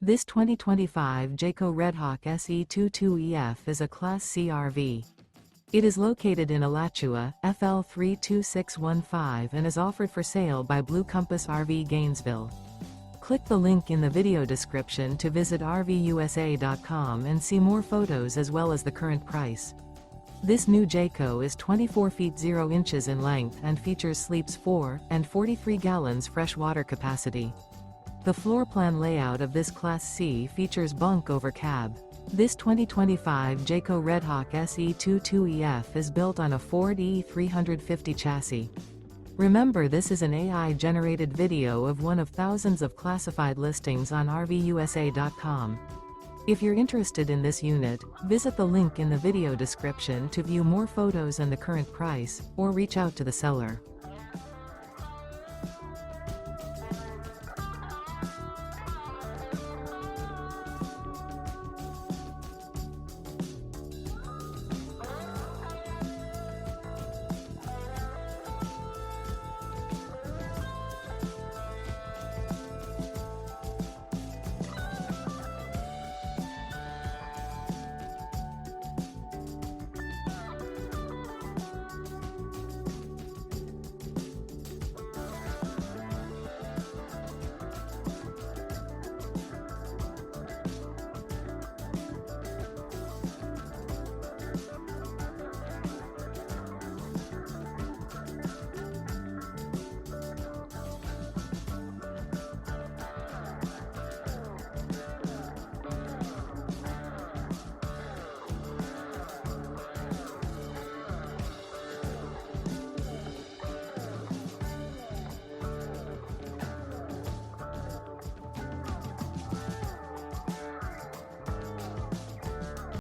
This 2025 Jayco Redhawk SE 22EF is a Class C RV. It is located in Alachua, FL 32615 and is offered for sale by Blue Compass RV Gainesville. Click the link in the video description to visit RVUSA.com and see more photos as well as the current price. This new Jayco is 24 feet 0 inches in length and features sleeps 4 and 43 gallons fresh water capacity. The floor plan layout of this Class C features bunk over cab. This 2025 Jayco Redhawk SE 22EF is built on a Ford E350 chassis. Remember, this is an AI-generated video of one of thousands of classified listings on RVUSA.com. If you're interested in this unit, visit the link in the video description to view more photos and the current price, or reach out to the seller.